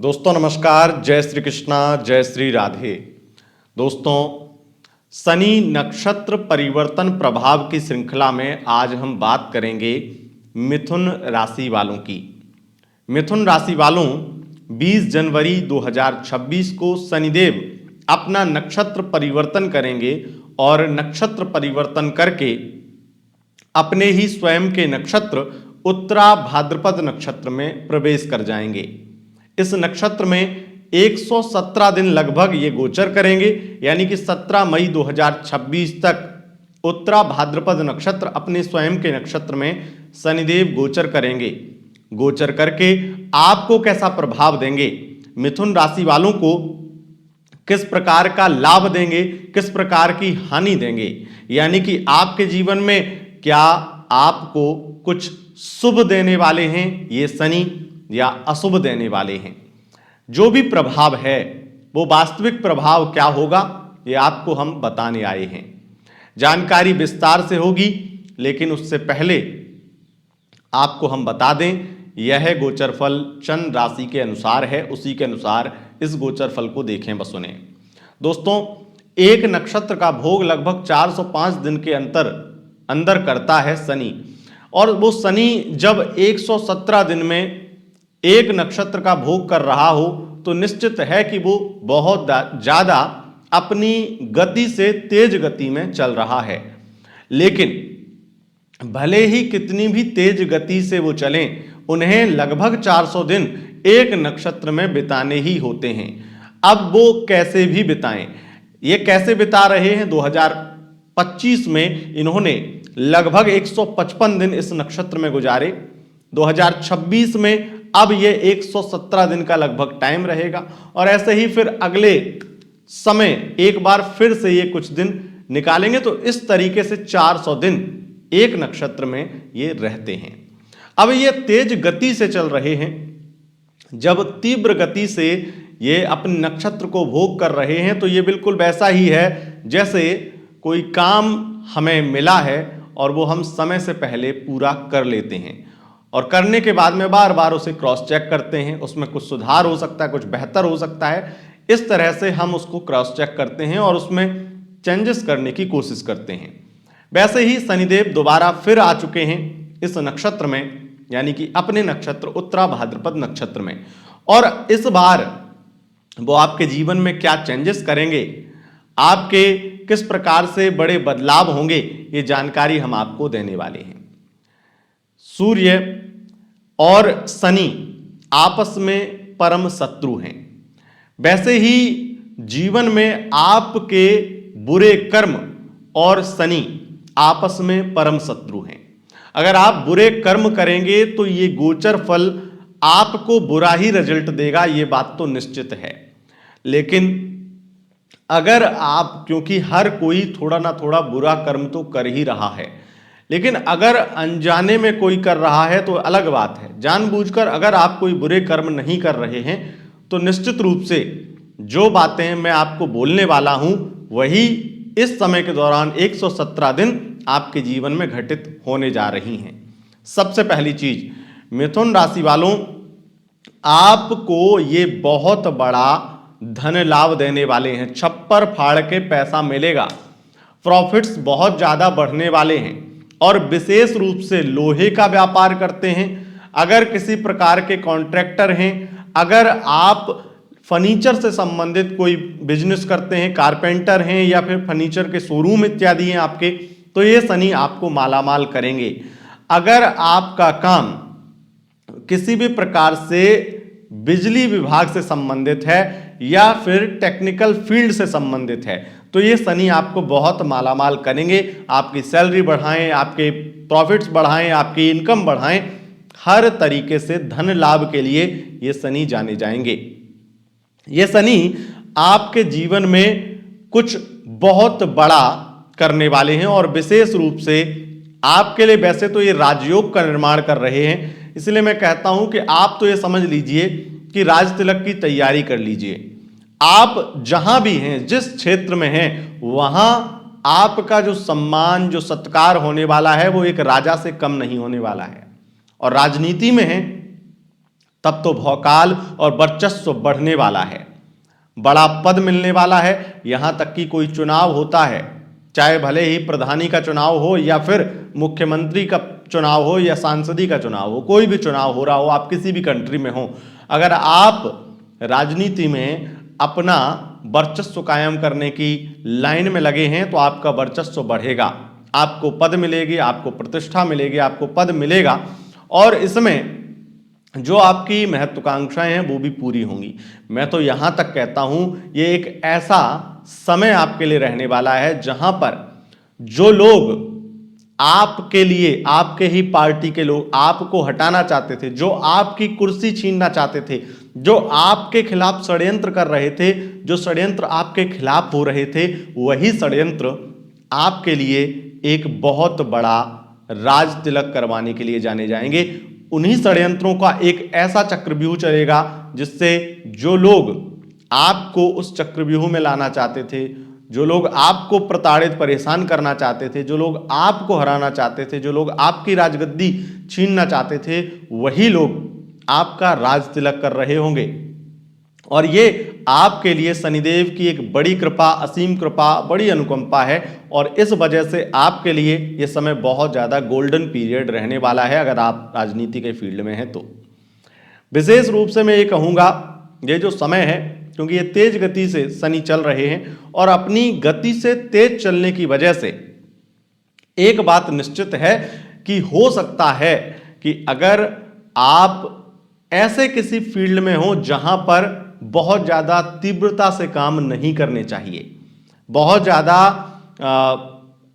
दोस्तों नमस्कार, जय श्री कृष्णा, जय श्री राधे। दोस्तों, शनि नक्षत्र परिवर्तन प्रभाव की श्रृंखला में आज हम बात करेंगे मिथुन राशि वालों की। मिथुन राशि वालों, 20 जनवरी 2026 को शनिदेव अपना नक्षत्र परिवर्तन करेंगे और नक्षत्र परिवर्तन करके अपने ही स्वयं के नक्षत्र उत्तरा भाद्रपद नक्षत्र में प्रवेश कर जाएंगे। इस नक्षत्र में 117 दिन लगभग ये गोचर करेंगे, यानी कि 17 मई 2026 तक उत्तरा भाद्रपद नक्षत्र अपने स्वयं के नक्षत्र में शनिदेव गोचर करेंगे। गोचर करके आपको कैसा प्रभाव देंगे, मिथुन राशि वालों को किस प्रकार का लाभ देंगे, किस प्रकार की हानि देंगे, यानी कि आपके जीवन में क्या आपको कुछ शुभ देने वाले हैं ये शनि या अशुभ देने वाले हैं। जो भी प्रभाव है वो वास्तविक प्रभाव क्या होगा ये आपको हम बताने आए हैं। जानकारी विस्तार से होगी, लेकिन उससे पहले आपको हम बता दें यह गोचर फल चंद्र राशि के अनुसार है, उसी के अनुसार इस गोचर फल को देखें व सुने। दोस्तों, एक नक्षत्र का भोग लगभग 405 दिन के अंदर करता है शनि, और वो शनि जब 117 दिन में एक नक्षत्र का भोग कर रहा हो तो निश्चित है कि वो बहुत ज्यादा अपनी गति से तेज गति में चल रहा है। लेकिन भले ही कितनी भी तेज गति से वो चलें, उन्हें लगभग 400 दिन एक नक्षत्र में बिताने ही होते हैं। अब वो कैसे भी बिताएं, ये कैसे बिता रहे हैं। 2025 में इन्होंने लगभग 155 दिन इस नक्षत्र में गुजारे। 2026 में अब ये 117 दिन का लगभग टाइम रहेगा, और ऐसे ही फिर अगले समय एक बार फिर से ये कुछ दिन निकालेंगे, तो इस तरीके से 400 दिन एक नक्षत्र में ये रहते हैं। अब ये तेज गति से चल रहे हैं। जब तीव्र गति से ये अपने नक्षत्र को भोग कर रहे हैं तो ये बिल्कुल वैसा ही है जैसे कोई काम हमें मिला है और वो हम समय से पहले पूरा कर लेते हैं, और करने के बाद में बार बार उसे क्रॉस चेक करते हैं। उसमें कुछ सुधार हो सकता है, कुछ बेहतर हो सकता है। इस तरह से हम उसको क्रॉस चेक करते हैं और उसमें चेंजेस करने की कोशिश करते हैं। वैसे ही शनिदेव दोबारा फिर आ चुके हैं इस नक्षत्र में, यानी कि अपने नक्षत्र उत्तरा भाद्रपद नक्षत्र में, और इस बार वो आपके जीवन में क्या चेंजेस करेंगे, आपके किस प्रकार से बड़े बदलाव होंगे, ये जानकारी हम आपको देने वाले हैं। सूर्य और शनि आपस में परम शत्रु हैं। वैसे ही जीवन में आपके बुरे कर्म और शनि आपस में परम शत्रु हैं। अगर आप बुरे कर्म करेंगे तो ये गोचर फल आपको बुरा ही रिजल्ट देगा, ये बात तो निश्चित है। लेकिन अगर आप, क्योंकि हर कोई थोड़ा ना थोड़ा बुरा कर्म तो कर ही रहा है, लेकिन अगर अनजाने में कोई कर रहा है तो अलग बात है। जानबूझकर अगर आप कोई बुरे कर्म नहीं कर रहे हैं तो निश्चित रूप से जो बातें मैं आपको बोलने वाला हूं वही इस समय के दौरान 117 दिन आपके जीवन में घटित होने जा रही हैं। सबसे पहली चीज, मिथुन राशि वालों, आपको ये बहुत बड़ा धन लाभ देने वाले हैं। छप्पर फाड़ के पैसा मिलेगा, प्रॉफिट्स बहुत ज्यादा बढ़ने वाले हैं, और विशेष रूप से लोहे का व्यापार करते हैं, अगर किसी प्रकार के कॉन्ट्रैक्टर हैं, अगर आप फर्नीचर से संबंधित कोई बिजनेस करते हैं, कारपेंटर हैं, या फिर फर्नीचर के शोरूम इत्यादि हैं आपके, तो ये शनि आपको मालामाल करेंगे। अगर आपका काम किसी भी प्रकार से बिजली विभाग से संबंधित है या फिर टेक्निकल फील्ड से संबंधित है तो ये शनि आपको बहुत मालामाल करेंगे। आपकी सैलरी बढ़ाएं, आपके प्रॉफिट्स बढ़ाएं, आपकी इनकम बढ़ाएं, हर तरीके से धन लाभ के लिए ये शनि जाने जाएंगे। ये शनि आपके जीवन में कुछ बहुत बड़ा करने वाले हैं, और विशेष रूप से आपके लिए वैसे तो ये राजयोग का निर्माण कर रहे हैं, इसलिए मैं कहता हूं कि आप तो ये समझ लीजिए कि राज तिलक की तैयारी कर लीजिए। आप जहां भी हैं, जिस क्षेत्र में हैं, वहां आपका जो सम्मान, जो सत्कार होने वाला है वो एक राजा से कम नहीं होने वाला है। और राजनीति में हैं तब तो भौकाल और वर्चस्व बढ़ने वाला है, बड़ा पद मिलने वाला है। यहां तक कि कोई चुनाव होता है, चाहे भले ही प्रधानी का चुनाव हो या फिर मुख्यमंत्री का चुनाव हो या सांसदी का चुनाव हो, कोई भी चुनाव हो रहा हो, आप किसी भी कंट्री में हो, अगर आप राजनीति में अपना वर्चस्व कायम करने की लाइन में लगे हैं तो आपका वर्चस्व बढ़ेगा, आपको पद मिलेगी, आपको प्रतिष्ठा मिलेगी, आपको पद मिलेगा और इसमें जो आपकी महत्वाकांक्षाएं हैं वो भी पूरी होंगी। मैं तो यहां तक कहता हूं ये एक ऐसा समय आपके लिए रहने वाला है जहां पर जो लोग आपके लिए, आपके ही पार्टी के लोग आपको हटाना चाहते थे, जो आपकी कुर्सी छीनना चाहते थे, जो आपके खिलाफ षड्यंत्र कर रहे थे, जो षड्यंत्र आपके खिलाफ हो रहे थे, वही षड्यंत्र आपके लिए एक बहुत बड़ा राज तिलक करवाने के लिए जाने जाएंगे। उन्हीं षड्यंत्रों का एक ऐसा चक्रव्यूह चलेगा जिससे जो लोग आपको उस चक्रव्यूह में लाना चाहते थे, जो लोग आपको प्रताड़ित परेशान करना चाहते थे, जो लोग आपको हराना चाहते थे, जो लोग आपकी राजगद्दी छीनना चाहते थे, वही लोग आपका राज तिलक कर रहे होंगे। और ये आपके लिए शनिदेव की एक बड़ी कृपा, असीम कृपा, बड़ी अनुकंपा है और इस वजह से आपके लिए ये समय बहुत ज़्यादा गोल्डन पीरियड रहने वाला है अगर आप राजनीति के फील्ड में हैं तो। विशेष रूप से मैं ये कहूँगा, ये जो समय है, क्योंकि ये तेज गति से शनि चल रहे हैं और अपनी गति से तेज चलने की वजह से एक बात निश्चित है कि हो सकता है कि अगर आप ऐसे किसी फील्ड में हो जहां पर बहुत ज़्यादा तीव्रता से काम नहीं करने चाहिए, बहुत ज़्यादा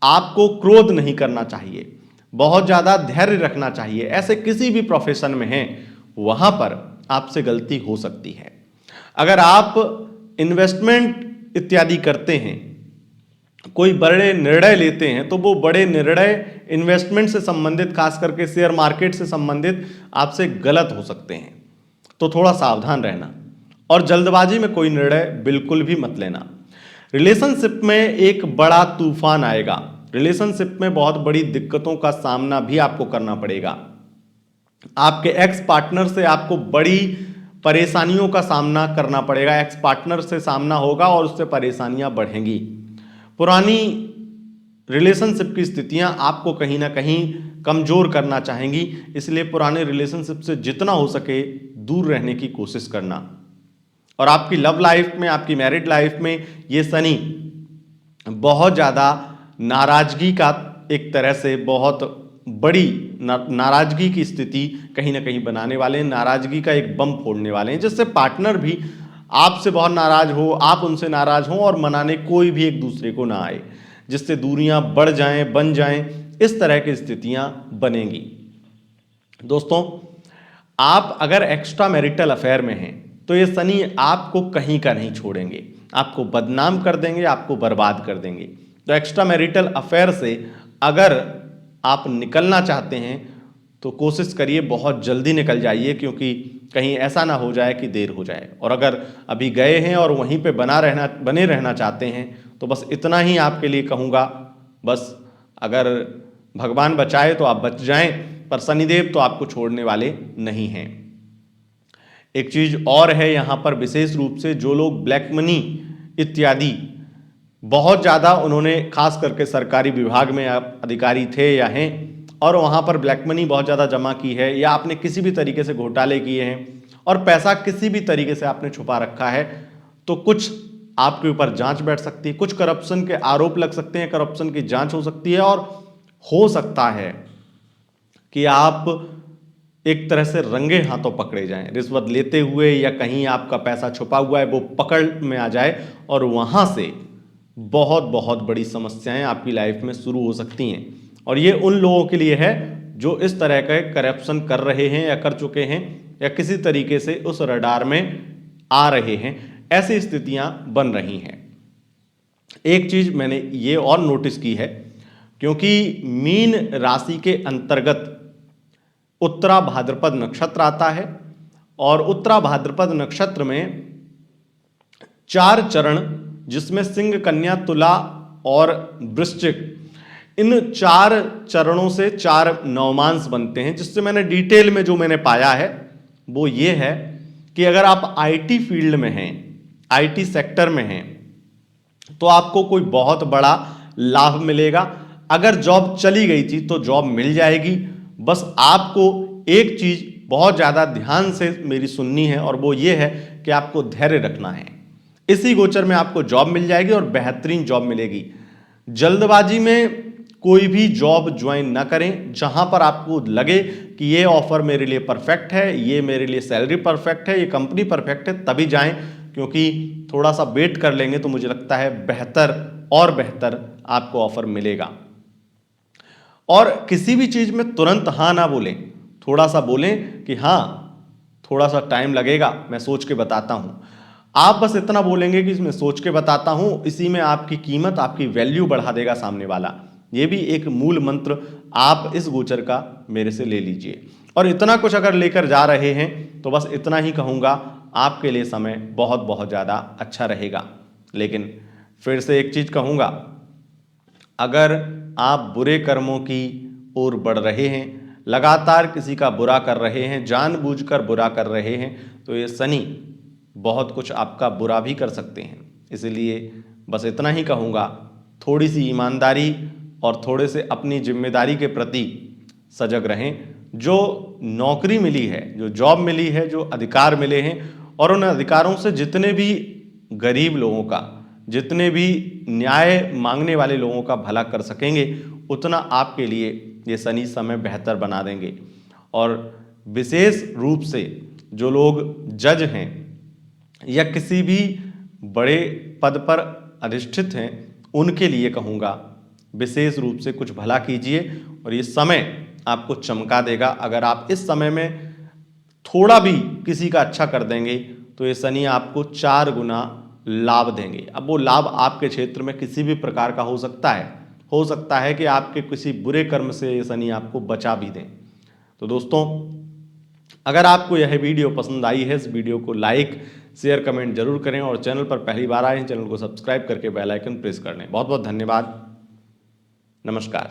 आपको क्रोध नहीं करना चाहिए, बहुत ज़्यादा धैर्य रखना चाहिए, ऐसे किसी भी प्रोफेशन में हैं, वहां पर आपसे गलती हो सकती है। अगर आप इन्वेस्टमेंट इत्यादि करते हैं, कोई बड़े निर्णय लेते हैं, तो वो बड़े निर्णय इन्वेस्टमेंट से संबंधित, खास करके शेयर मार्केट से संबंधित आपसे गलत हो सकते हैं। तो थोड़ा सावधान रहना और जल्दबाजी में कोई निर्णय बिल्कुल भी मत लेना। रिलेशनशिप में एक बड़ा तूफान आएगा, रिलेशनशिप में बहुत बड़ी दिक्कतों का सामना भी आपको करना पड़ेगा। आपके एक्स पार्टनर से आपको बड़ी परेशानियों का सामना करना पड़ेगा, एक्स पार्टनर से सामना होगा और उससे परेशानियां बढ़ेंगी। पुरानी रिलेशनशिप की स्थितियां आपको कहीं ना कहीं कमजोर करना चाहेंगी, इसलिए पुराने रिलेशनशिप से जितना हो सके दूर रहने की कोशिश करना। और आपकी लव लाइफ में, आपकी मैरिड लाइफ में ये शनि बहुत ज़्यादा नाराजगी का, एक तरह से बहुत बड़ी नाराजगी की स्थिति कहीं ना कहीं बनाने वाले हैं, नाराजगी का एक बम फोड़ने वाले हैं, जिससे पार्टनर भी आपसे बहुत नाराज हो, आप उनसे नाराज हो और मनाने कोई भी एक दूसरे को ना आए, जिससे दूरियां बढ़ जाएं, बन जाएं, इस तरह की स्थितियां बनेंगी। दोस्तों, आप अगर एक्स्ट्रा मैरिटल अफेयर में हैं तो ये शनि आपको कहीं का नहीं छोड़ेंगे, आपको बदनाम कर देंगे, आपको बर्बाद कर देंगे। तो एक्स्ट्रा मैरिटल अफेयर से अगर आप निकलना चाहते हैं तो कोशिश करिए बहुत जल्दी निकल जाइए, क्योंकि कहीं ऐसा ना हो जाए कि देर हो जाए। और अगर अभी गए हैं और वहीं पे बने रहना चाहते हैं तो बस इतना ही आपके लिए कहूँगा, बस अगर भगवान बचाए तो आप बच जाएं, पर शनिदेव तो आपको छोड़ने वाले नहीं हैं। एक चीज़ और है यहाँ पर, विशेष रूप से जो लोग ब्लैक मनी इत्यादि बहुत ज़्यादा, उन्होंने खास करके सरकारी विभाग में आप अधिकारी थे या हैं और वहाँ पर ब्लैक मनी बहुत ज़्यादा जमा की है, या आपने किसी भी तरीके से घोटाले किए हैं और पैसा किसी भी तरीके से आपने छुपा रखा है, तो कुछ आपके ऊपर जांच बैठ सकती है, कुछ करप्शन के आरोप लग सकते हैं, करप्शन की जांच हो सकती है और हो सकता है कि आप एक तरह से रंगे हाथों पकड़े जाएं, रिश्वत लेते हुए, या कहीं आपका पैसा छुपा हुआ है वो पकड़ में आ जाए और वहाँ से बहुत बहुत बड़ी समस्याएं आपकी लाइफ में शुरू हो सकती हैं। और ये उन लोगों के लिए है जो इस तरह का करप्शन कर रहे हैं या कर चुके हैं या किसी तरीके से उस रडार में आ रहे हैं, ऐसी स्थितियां बन रही हैं। एक चीज मैंने ये और नोटिस की है, क्योंकि मीन राशि के अंतर्गत उत्तरा भाद्रपद नक्षत्र आता है और उत्तरा भाद्रपद नक्षत्र में 4 चरण, जिसमें सिंह, कन्या, तुला और वृश्चिक, इन 4 चरणों से 4 नवमांश बनते हैं, जिससे मैंने डिटेल में जो मैंने पाया है वो ये है कि अगर आप आईटी फील्ड में हैं, आईटी सेक्टर में हैं, तो आपको कोई बहुत बड़ा लाभ मिलेगा। अगर जॉब चली गई थी तो जॉब मिल जाएगी। बस आपको एक चीज बहुत ज्यादा ध्यान से मेरी सुननी है और वो ये है कि आपको धैर्य रखना है। इसी गोचर में आपको जॉब मिल जाएगी और बेहतरीन जॉब मिलेगी। जल्दबाजी में कोई भी जॉब ज्वाइन ना करें। जहां पर आपको लगे कि ये ऑफर मेरे लिए परफेक्ट है, ये मेरे लिए सैलरी परफेक्ट है, ये कंपनी परफेक्ट है, तभी जाएं, क्योंकि थोड़ा सा वेट कर लेंगे तो मुझे लगता है बेहतर और बेहतर आपको ऑफर मिलेगा। और किसी भी चीज में तुरंत हां ना बोलें, थोड़ा सा बोलें कि हां थोड़ा सा टाइम लगेगा, मैं सोच के बताता हूं। आप बस इतना बोलेंगे कि इसमें सोच के बताता हूं, इसी में आपकी कीमत, आपकी वैल्यू बढ़ा देगा सामने वाला। ये भी एक मूल मंत्र आप इस गोचर का मेरे से ले लीजिए। और इतना कुछ अगर लेकर जा रहे हैं तो बस इतना ही कहूंगा, आपके लिए समय बहुत बहुत ज्यादा अच्छा रहेगा। लेकिन फिर से एक चीज कहूंगा, अगर आप बुरे कर्मों की ओर बढ़ रहे हैं, लगातार किसी का बुरा कर रहे हैं, जानबूझकर बुरा कर रहे हैं, तो ये शनि बहुत कुछ आपका बुरा भी कर सकते हैं। इसलिए बस इतना ही कहूँगा, थोड़ी सी ईमानदारी और थोड़े से अपनी जिम्मेदारी के प्रति सजग रहें। जो नौकरी मिली है, जो जॉब मिली है, जो अधिकार मिले हैं, और उन अधिकारों से जितने भी गरीब लोगों का, जितने भी न्याय मांगने वाले लोगों का भला कर सकेंगे, उतना आपके लिए ये शनि समय बेहतर बना देंगे। और विशेष रूप से जो लोग जज हैं या किसी भी बड़े पद पर अधिष्ठित हैं, उनके लिए कहूँगा विशेष रूप से कुछ भला कीजिए और ये समय आपको चमका देगा। अगर आप इस समय में थोड़ा भी किसी का अच्छा कर देंगे तो ये शनि आपको 4 गुना लाभ देंगे। अब वो लाभ आपके क्षेत्र में किसी भी प्रकार का हो सकता है कि आपके किसी बुरे कर्म से ये शनि आपको बचा भी दें। तो दोस्तों, अगर आपको यह वीडियो पसंद आई है, इस वीडियो को लाइक शेयर कमेंट जरूर करें और चैनल पर पहली बार आए हैं, चैनल को सब्सक्राइब करके बेल आइकन प्रेस कर लें। बहुत बहुत धन्यवाद। नमस्कार।